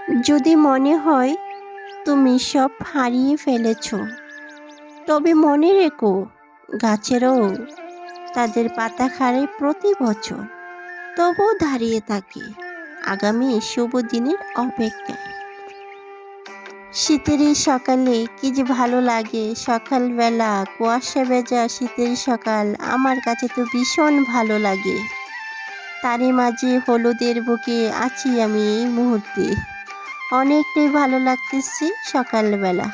যদি মনে হয় তুমি সব হারিয়ে ফেলেছ, তবে মনে রেখো গাছেরও তাদের পাতা হারায় প্রতি বছর, তবুও দাঁড়িয়ে থাকে আগামী শুভ দিনের অপেক্ষায়। শীতের এই সকালে কি যে ভালো লাগে! সকালবেলা কুয়াশা ভেজা শীতের সকাল আমার কাছে তো ভীষণ ভালো লাগে। তারই মাঝে হলুদের বুকে আছি আমি এই মুহূর্তে। অনেকটাই ভালো লাগতেছে সকালবেলা।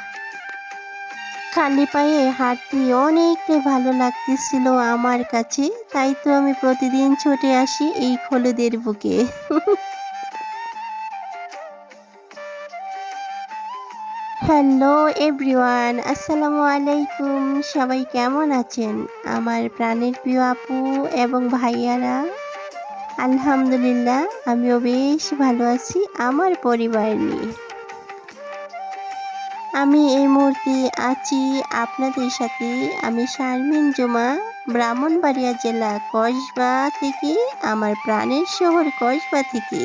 খালি পায়ে হাঁটতে অনেকটাই ভালো লাগতেছিল আমার কাছে, তাই তো আমি প্রতিদিন ছুটে আসি এই হলুদের বুকে। হ্যালো এভরিওয়ান, আসসালামু আলাইকুম। সবাই কেমন আছেন আমার প্রাণের প্রিয় আপু এবং ভাইয়ারা? আলহামদুলিল্লাহ, আমিও বেশ ভালো আছি আমার পরিবার নিয়ে। আমি এই মুহূর্তে আছি আপনাদের সাথে। আমি শারমিন জুমা, ব্রাহ্মণবাড়িয়া জেলা কসবা থেকে, আমার প্রাণের শহর কসবা থেকে।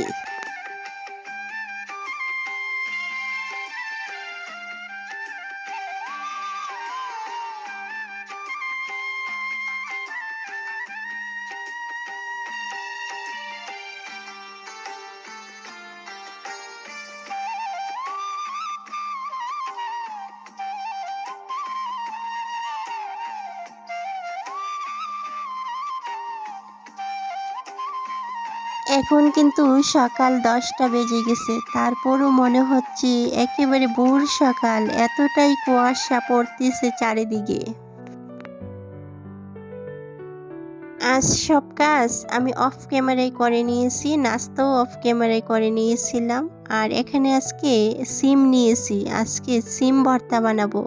এখন কিন্তু সকাল 10টা বেজে গেছে, তারপরও মনে হচ্ছে একেবারে ভোর সকাল, এতটাই কুয়াশা পড়তেছে চারিদিকে। আজ সব কাজ আমি অফ ক্যামেরায় করে নিয়েছি, নাস্তাও অফ ক্যামেরায় করে নিয়েছিলাম। আর এখানে আজকে সিম নিয়েছি, আজকে সিম ভর্তা বানাবো।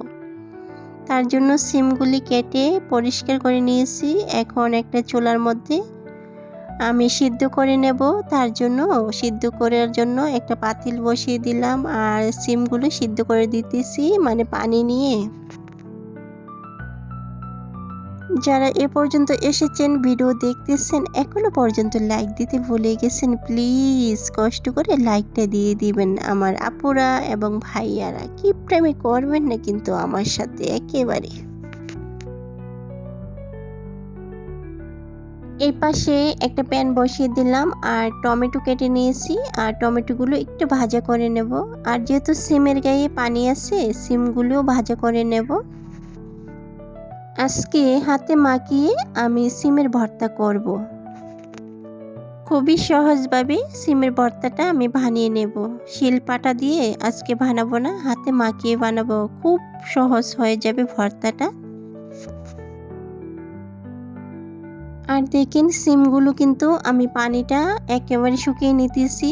তার জন্য সিমগুলি কেটে পরিষ্কার করে নিয়েছি। এখন একটা চুলার মধ্যে আমি সিদ্ধ করে নেব। তার জন্য সিদ্ধ করার জন্য একটা পাতিল বসিয়ে দিলাম, আর সিমগুলো সিদ্ধ করে দিতেছি, মানে পানি নিয়ে। যারা এ পর্যন্ত এসেছেন, ভিডিও দেখতেছেন, এখনো পর্যন্ত লাইক দিতে ভুলে গেছেন, প্লিজ কষ্ট করে লাইকটা দিয়ে দিবেন আমার আপুরা এবং ভাইয়ারা। কিপটামি করবেন না কিন্তু আমার সাথে একেবারে। এই পাশে একটা প্যান বসিয়ে দিলাম, আর টমেটো কেটে নিয়েছি, আর টমেটোগুলো একটু ভাজা করে নেব। আর যেহেতু সিমের গায়ে পানি আছে, সিমগুলোও ভাজা করে নেব। আজকে হাতে মাখিয়ে আমি সিমের ভর্তা করব। খুবই সহজভাবে সিমের ভর্তাটা আমি বানিয়ে নেব। শিলপাটা দিয়ে আজকে বানাবো না, হাতে মাখিয়ে বানাবো। খুব সহজ হয়ে যাবে ভর্তাটা। আর দেখেন সিমগুলো কিন্তু আমি পানিটা একেবারে শুকিয়ে নিতেছি।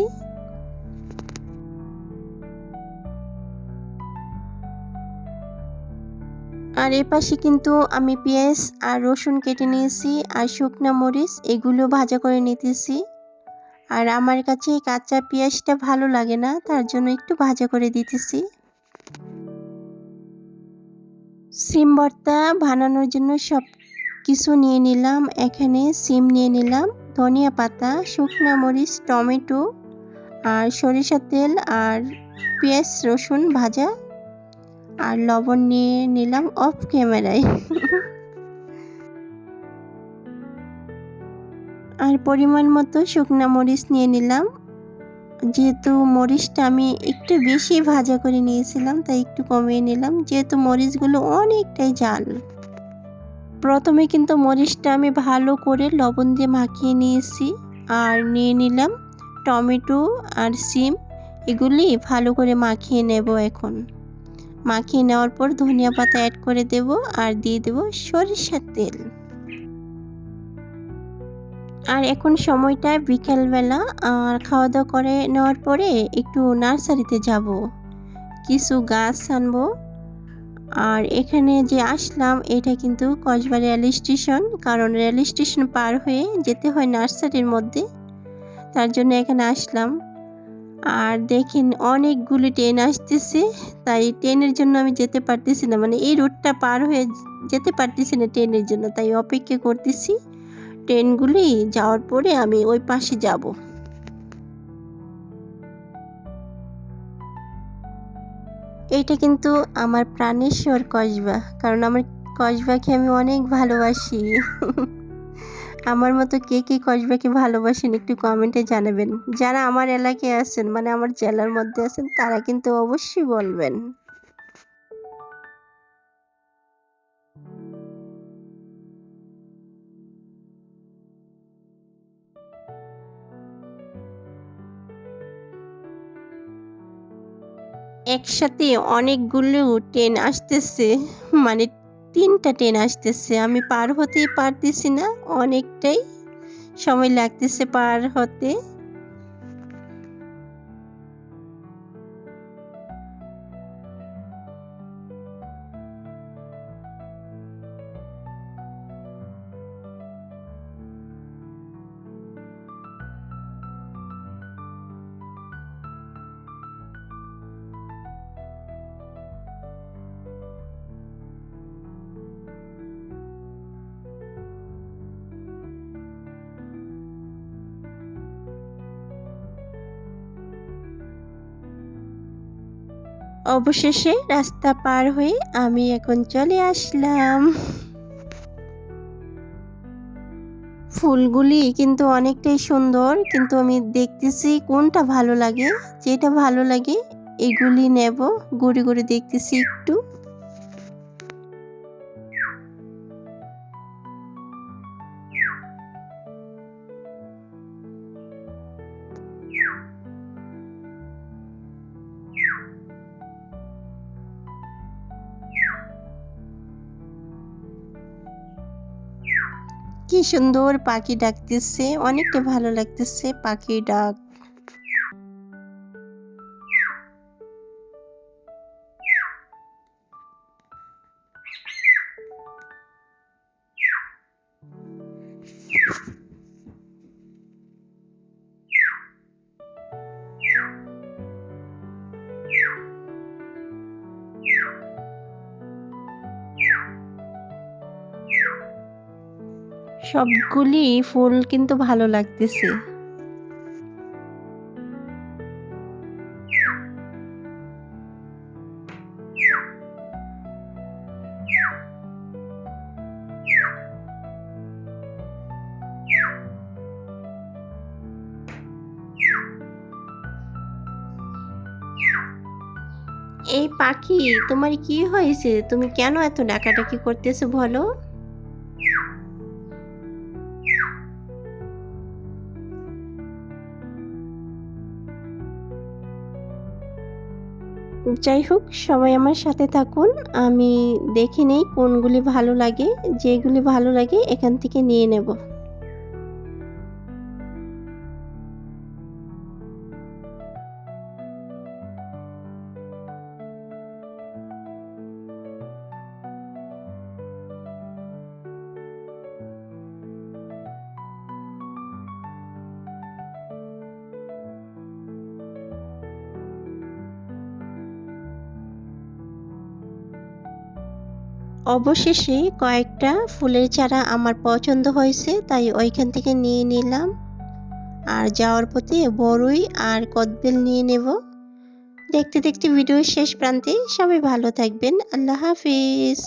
আর এপাশে কিন্তু আমি পেঁয়াজ আর রসুন কেটে নিয়েছি, আর শুকনা মরিচ এগুলো ভাজা করে নিতেছি। আর আমার কাছে কাঁচা পেঁয়াজটা ভালো লাগে না, তার জন্য একটু ভাজা করে দিতেছি। সিম ভর্তা বানানোর জন্য সব কিছু নিয়ে নিলাম। এখানে সিম নিয়ে নিলাম, ধনিয়া পাতা, শুকনা মরিচ, টমেটো, আর সরিষার তেল, আর পেঁয়াজ রসুন ভাজা, আর লবণ নিয়ে নিলাম অফ ক্যামেরায়। আর পরিমাণ মতো শুকনা মরিচ নিয়ে নিলাম। যেহেতু মরিচটা আমি একটু বেশি ভাজা করে নিয়েছিলাম, তাই একটু কমিয়ে নিলাম, যেহেতু মরিচগুলো অনেকটাই ঝাল। প্রথমে কিন্তু মরিচটা আমি ভালো করে লবণ দিয়ে মাখিয়ে নিয়েছি। আর নিয়ে নিলাম টমেটো আর সিম, এগুলি ভালো করে মাখিয়ে নেব। এখন মাখিয়ে নেওয়ার পর ধনিয়া পাতা অ্যাড করে দেব, আর দিয়ে দেব সরিষার তেল। আর এখন সময়টা বিকেলবেলা, আর খাওয়া দাওয়া করে নেওয়ার পরে একটু নার্সারিতে যাব, কিছু গাছ আনবো। আর এখানে যে আসলাম, এটা কিন্তু কসবা রেল স্টেশন, কারণ রেল স্টেশন পার হয়ে যেতে হয় নার্সারির মধ্যে, তার জন্য এখানে আসলাম। আর দেখেন অনেকগুলি ট্রেন আসতেছে, তাই ট্রেনের জন্য আমি যেতে পারতেছি না, মানে এই রুটটা পার হয়ে যেতে পারতেছি না ট্রেনের জন্য, তাই অপেক্ষা করতেছি। ট্রেনগুলি যাওয়ার পরে আমি ওই পাশে যাব। এইটা কিন্তু আমার প্রাণেশ্বর কসবা, কারণ আমার কসবাকে আমি অনেক ভালোবাসি। আমার মতো কে কে কসবাকে ভালোবাসেন একটু কমেন্টে জানাবেন। যারা আমার এলাকায় আছেন, মানে আমার জেলার মধ্যে আছেন, তারা কিন্তু অবশ্যই বলবেন। একসাথে অনেকগুলো ট্রেন আসতেছে, মানে ৩টা ট্রেন আসতেছে। আমি পার হতেই পারতেছি না, অনেকটাই সময় লাগতেছে পার হতে। অবশেষে রাস্তা পার হয়ে আমি এখন চলে আসলাম। ফুলগুলি কিন্তু অনেকটাই সুন্দর, কিন্তু আমি দেখতেছি কোনটা ভালো লাগে। যেটা ভালো লাগে এগুলি নেব। ঘুরে ঘুরে দেখতেছি একটু। কি সুন্দর পাখি ডাকতেছে, অনেকটা ভালো লাগতেছে পাখির ডাক। সবগুলি ফুল কিন্তু ভালো লাগতেছে। এই পাখি, তোমার কি হয়েছে? তুমি কেন এত ডাকাডাকি করতেছো বলো? যাই হোক, সবাই আমার সাথে থাকুন। আমি দেখে নেই কোনগুলি ভালো লাগে। যেগুলি ভালো লাগে এখান থেকে নিয়ে নেব। অবশেষে কয়েকটা ফুলের চারা আমার পছন্দ হয়েছে, তাই ওইখান থেকে নিয়ে নিলাম। আর যাওয়ার পথে বড়ই আর কদবেল নিয়ে নেব। দেখতে দেখতে ভিডিওর শেষ প্রান্তে। সবাই ভালো থাকবেন। আল্লাহ হাফিজ।